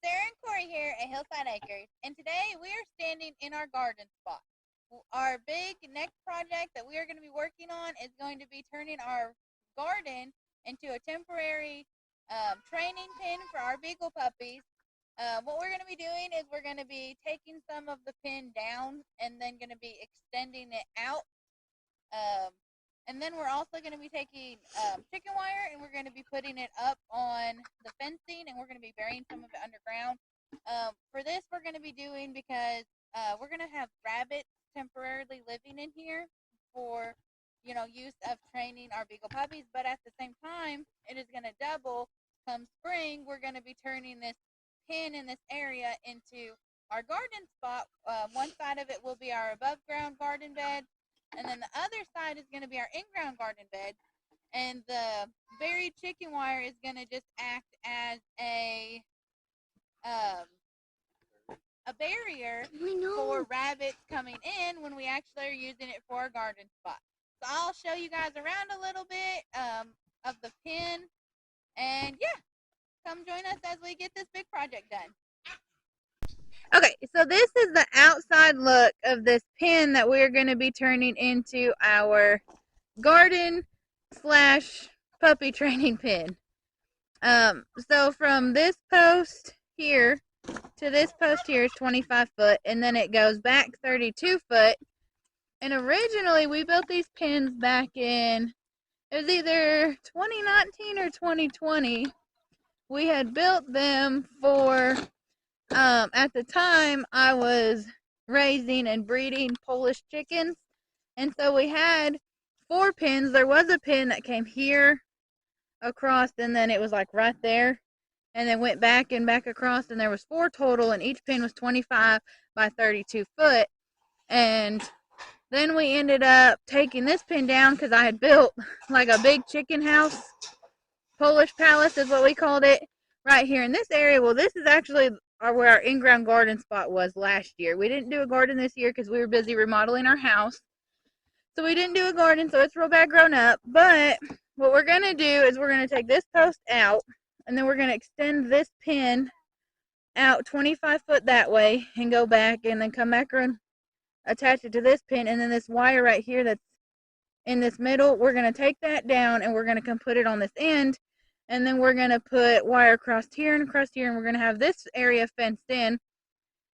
Sarah and Corey here at Hillside Acres, and today we are standing in our garden spot. Our big next project that we are going to be working on is going to be turning our garden into a temporary training pen for our beagle puppies. What we're going to be doing is we're going to be taking some of the pen down and then going to be extending it out. And then we're also going to be taking chicken wire and we're going to be putting it up on the fencing, and we're going to be burying some of it underground. For this, we're going to be doing because we're going to have rabbits temporarily living in here for, use of training our beagle puppies. But at the same time, it is going to double. Come spring, we're going to be turning this pen in this area into our garden spot. One side of it will be our above ground garden bed, and then the other side is going to be our in-ground garden bed. And the buried chicken wire is going to just act as a barrier for rabbits coming in when we actually are using it for our garden spot. So I'll show you guys around a little bit of the pen. And yeah, come join us as we get this big project done. Okay, so this is the outside look of this pen that we're going to be turning into our garden / puppy training pen. So from this post here to this post here is 25 foot, and then it goes back 32 foot. And originally we built these pens back in, it was either 2019 or 2020. We had built them for, at the time I was raising and breeding Polish chickens. And so we had 4 pins. There was a pin that came here across, and then it was like right there, and then went back and back across, and there was 4 total, and each pin was 25 by 32 foot. And then we ended up taking this pin down because I had built like a big chicken house. Polish palace is what we called it, right here in this area. Well, this is actually where our in-ground garden spot was last year. We didn't do a garden this year because we were busy remodeling our house. So we didn't do a garden, so it's real bad grown up. But what we're going to do is we're going to take this post out, and then we're going to extend this pin out 25 foot that way and go back, and then come back and attach it to this pin. And then this wire right here that's in this middle, we're going to take that down, and we're going to come put it on this end. And then we're going to put wire across here and across here, and we're going to have this area fenced in.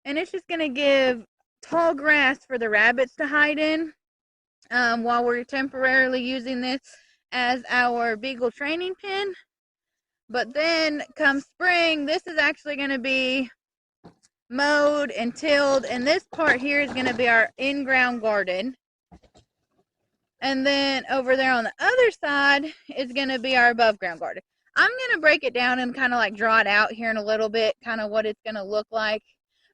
And it's just going to give tall grass for the rabbits to hide in while we're temporarily using this as our beagle training pen. But then come spring, this is actually going to be mowed and tilled, and this part here is going to be our in-ground garden. And then over there on the other side is going to be our above ground garden. I'm going to break it down and kind of like draw it out here in a little bit, kind of what it's going to look like.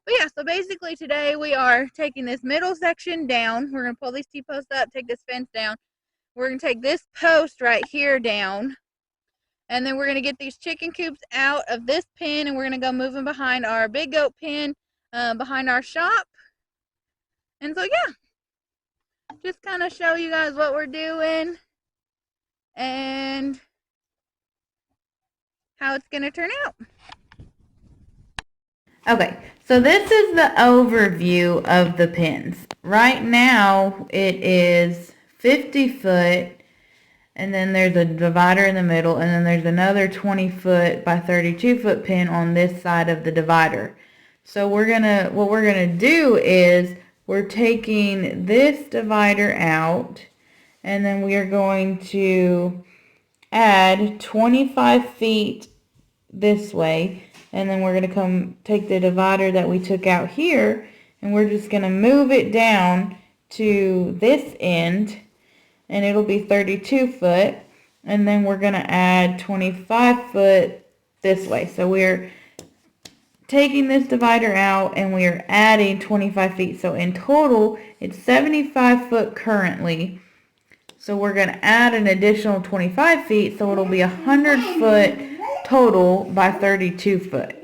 But yeah, so basically today we are taking this middle section down. We're going to pull these T-posts up, take this fence down. We're going to take this post right here down. And then we're going to get these chicken coops out of this pen, and we're going to go move them behind our big goat pen, behind our shop. And so yeah, just kind of show you guys what we're doing and how it's going to turn out. Okay, so this is the overview of the pens. Right now it is 50 foot, and then there's a divider in the middle, and then there's another 20 foot by 32 foot pen on this side of the divider. So what we're gonna do is we're taking this divider out, and then we are going to add 25 feet this way, and then we're going to come take the divider that we took out here, and we're just going to move it down to this end, and it'll be 32 foot, and then we're going to add 25 foot this way. So we're taking this divider out, and we are adding 25 feet. So in total, it's 75 foot currently. So we're going to add an additional 25 feet, so it'll be 100 foot total by 32 foot,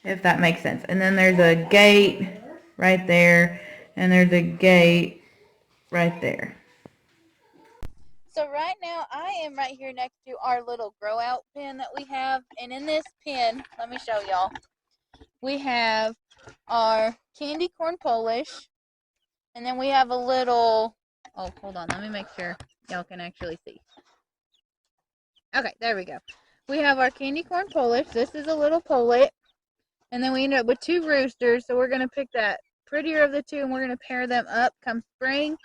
if that makes sense. And then there's a gate right there, and there's a gate right there. So right now I am right here next to our little grow out pen that we have. And in this pen, let me show y'all. We have our candy corn Polish. And then we have a little, oh, hold on. Let me make sure y'all can actually see. Okay, there we go. We have our candy corn Polish. This is a little Polet. And then we end up with 2 roosters. So we're going to pick that prettier of the 2 and we're going to pair them up come spring.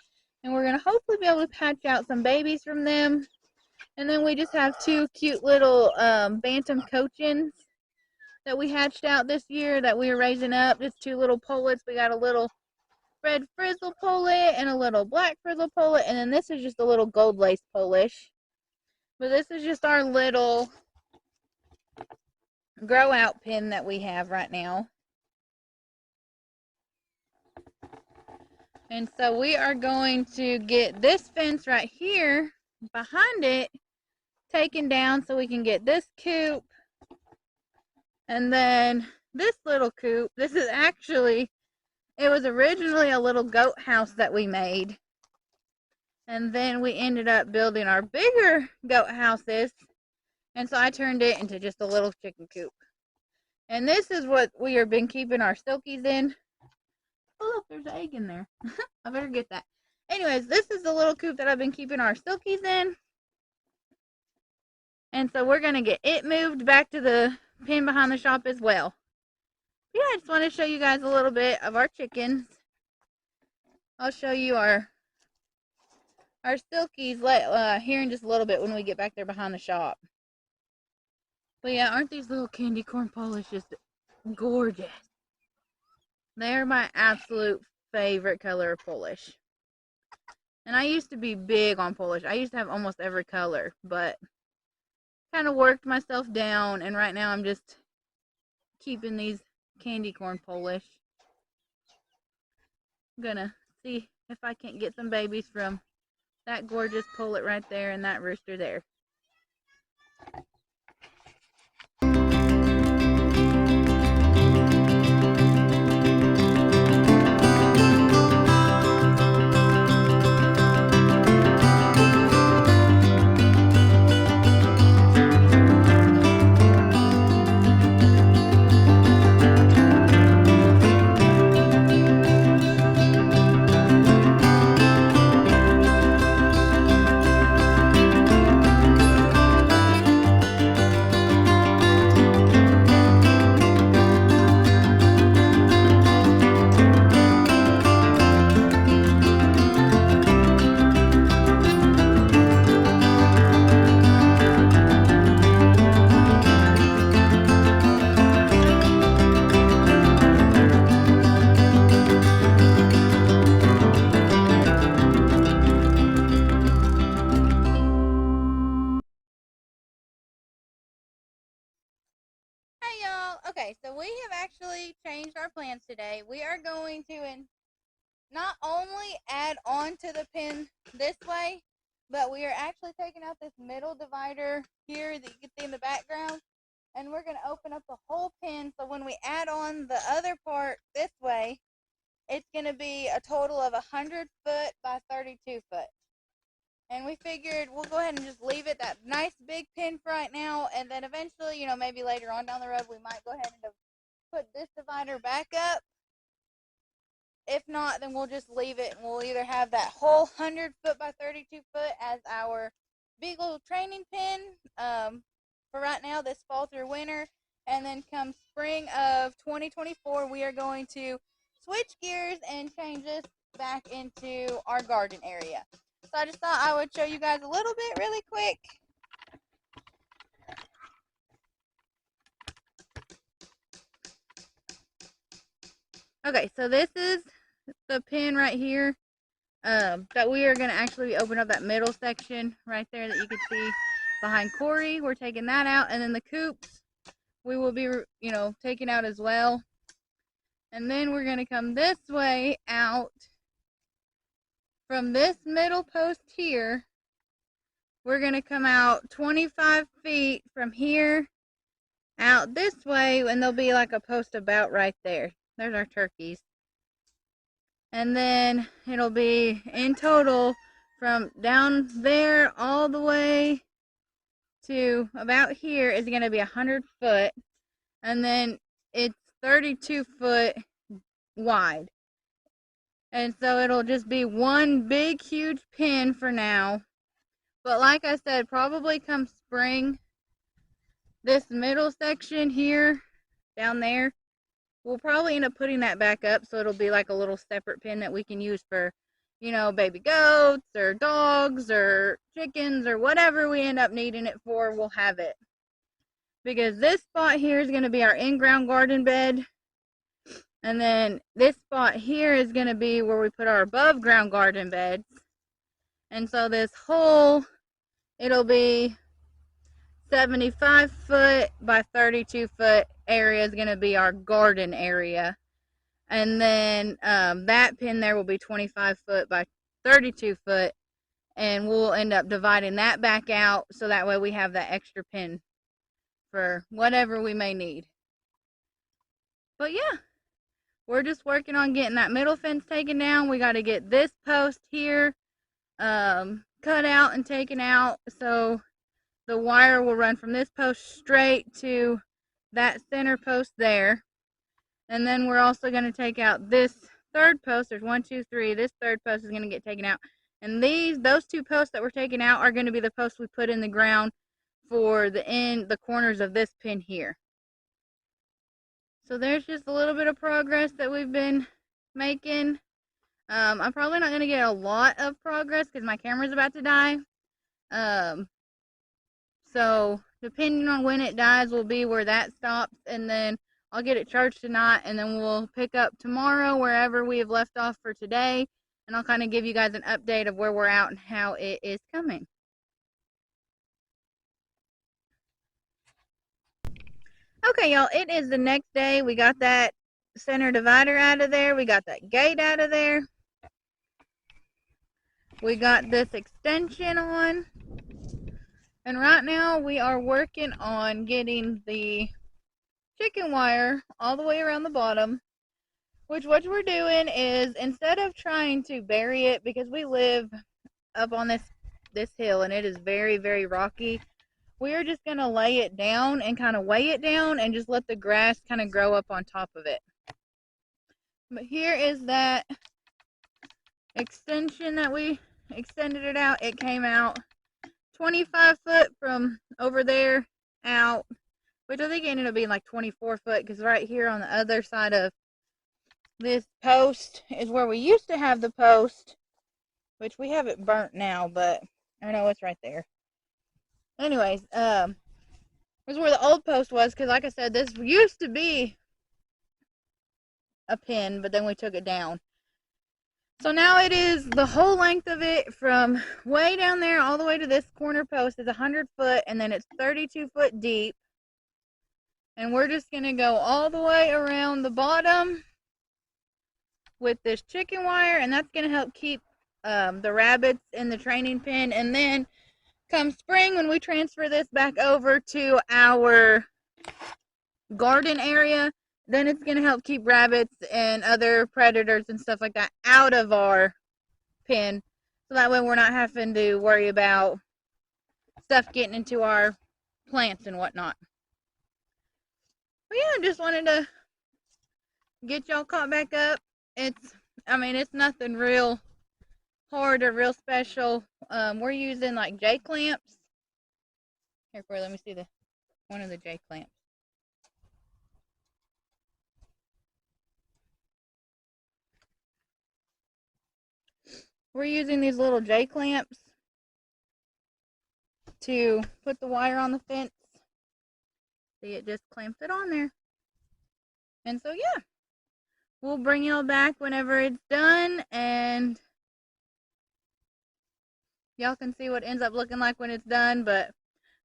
And we're going to hopefully be able to hatch out some babies from them. And then we just have 2 cute little bantam cochins that we hatched out this year that we are raising up. Just 2 little Polets. We got a little red frizzle Polet and a little black frizzle Polet. And then this is just a little gold lace Polish. But this is just our little grow out pen that we have right now. And so we are going to get this fence right here behind it taken down so we can get this coop. And then this little coop, this is actually, it was originally a little goat house that we made. And then we ended up building our bigger goat houses. And so I turned it into just a little chicken coop. And this is what we have been keeping our silkies in. Oh, look, there's an egg in there. I better get that. Anyways, this is the little coop that I've been keeping our silkies in. And so we're going to get it moved back to the pen behind the shop as well. Yeah, I just want to show you guys a little bit of our chickens. I'll show you our silkies here in just a little bit when we get back there behind the shop. But yeah, aren't these little candy corn Polish just gorgeous? They're my absolute favorite color of Polish. And I used to be big on Polish. I used to have almost every color, but kind of worked myself down, and right now I'm just keeping these candy corn Polish. I'm gonna see if I can't get some babies from that gorgeous pullet right there and that rooster there. Hey y'all, okay, so we have actually changed our plans today. We are going to not only add on to the pen this way, but we are actually taking out this middle divider here that you can see in the background, and we're going to open up the whole pen, so when we add on the other part this way, it's going to be a total of 100 foot by 32 foot. And we figured we'll go ahead and just leave it that nice big pen for right now. And then eventually, you know, maybe later on down the road, we might go ahead and put this divider back up. If not, then we'll just leave it. And we'll either have that whole 100 foot by 32 foot as our big little training pen for right now, this fall through winter. And then come spring of 2024, we are going to switch gears and change this back into our garden area. So I just thought I would show you guys a little bit really quick. Okay, so this is the pen right here that we are going to actually open up that middle section right there that you can see behind Corey. We're taking that out, and then the coops we will be, you know, taking out as well. And then we're going to come this way out. From this middle post here, we're going to come out 25 feet from here out this way, and there'll be like a post about right there. There's our turkeys. And then it'll be in total from down there all the way to about here is going to be 100 foot, and then it's 32 foot wide. And so it'll just be one big huge pin for now. But like I said, probably come spring, this middle section here down there, we'll probably end up putting that back up, so it'll be like a little separate pin that we can use for, you know, baby goats or dogs or chickens or whatever we end up needing it for, we'll have it. Because this spot here is going to be our in-ground garden bed, and then this spot here is going to be where we put our above-ground garden beds. And so this whole, it'll be 75 foot by 32 foot area is going to be our garden area. And then that pin there will be 25 foot by 32 foot. And we'll end up dividing that back out so that way we have that extra pin for whatever we may need. But yeah, we're just working on getting that middle fence taken down. We got to get this post here cut out and taken out, so the wire will run from this post straight to that center post there. And then we're also going to take out this third post. There's 1, 2, 3. This third post is going to get taken out, and those two posts that we're taking out are going to be the posts we put in the ground for the corners of this pin here. So there's just a little bit of progress that we've been making. I'm probably not going to get a lot of progress because my camera's about to die. So depending on when it dies will be where that stops, and then I'll get it charged tonight, and then we'll pick up tomorrow wherever we have left off for today, and I'll kind of give you guys an update of where we're at and how it is coming. Okay, y'all, it is the next day. We got that center divider out of there. We got that gate out of there. We got this extension on. And right now we are working on getting the chicken wire all the way around the bottom. Which what we're doing is, instead of trying to bury it, because we live up on this hill and it is very, very rocky, we are just going to lay it down and kind of weigh it down and just let the grass kind of grow up on top of it. But here is that extension that we extended it out. It came out 25 foot from over there out, which I think ended up being like 24 foot, because right here on the other side of this post is where we used to have the post, which we have it burnt now, but I know it's right there. Anyways, this is where the old post was, because like I said, this used to be a pin, but then we took it down. So now it is the whole length of it from way down there all the way to this corner post is 100 foot, and then it's 32 foot deep. And we're just going to go all the way around the bottom with this chicken wire, and that's going to help keep the rabbits in the training pen. And then come spring, when we transfer this back over to our garden area, then it's going to help keep rabbits and other predators and stuff like that out of our pen. So that way we're not having to worry about stuff getting into our plants and whatnot. But yeah, I just wanted to get y'all caught back up. It's nothing real hard or real special. We're using like J clamps. Here, Corey, let me see one of the J clamps. We're using these little J clamps to put the wire on the fence. See, it just clamps it on there. And so yeah, we'll bring y'all back whenever it's done, and y'all can see what it ends up looking like when it's done. But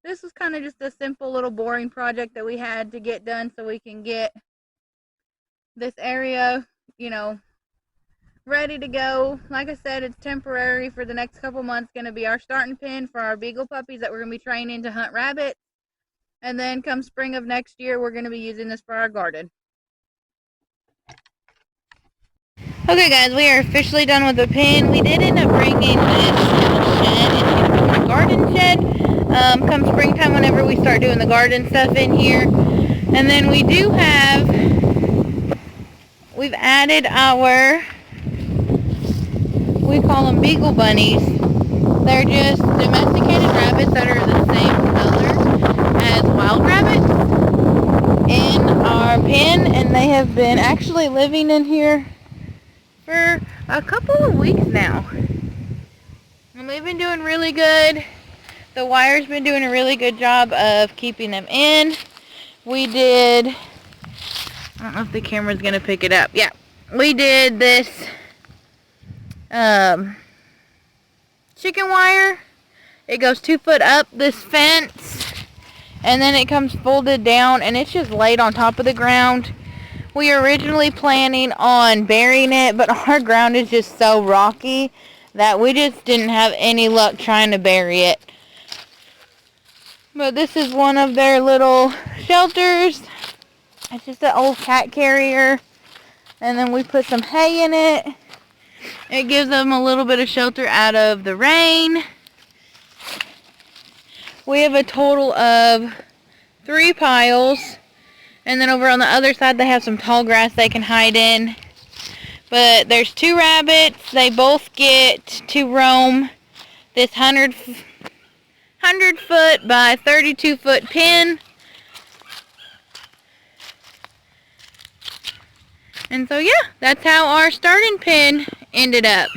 this was kind of just a simple little boring project that we had to get done so we can get this area, you know, ready to go. Like I said, it's temporary for the next couple months. Going to be our starting pen for our beagle puppies that we're going to be training to hunt rabbits. And then come spring of next year, we're going to be using this for our garden. Okay guys, we are officially done with the pen. We did end up bringing this come springtime whenever we start doing the garden stuff in here. And then we do have, we've added our, we call them beagle bunnies. They're just domesticated rabbits that are the same color as wild rabbits in our pen, and they have been actually living in here for a couple of weeks now. And we've been doing really good. The wire's been doing a really good job of keeping them in. We did, I don't know if the camera's gonna pick it up. Yeah, we did this chicken wire. It goes 2 foot up this fence, and then it comes folded down, and it's just laid on top of the ground. We were originally planning on burying it, but our ground is just so rocky that we just didn't have any luck trying to bury it. But this is one of their little shelters. It's just an old cat carrier, and then we put some hay in it. It gives them a little bit of shelter out of the rain. We have a total of 3 piles, and then over on the other side they have some tall grass they can hide in. But there's 2 rabbits. They both get to roam this 100 foot by 32 foot pen. And so yeah, that's how our starting pen ended up.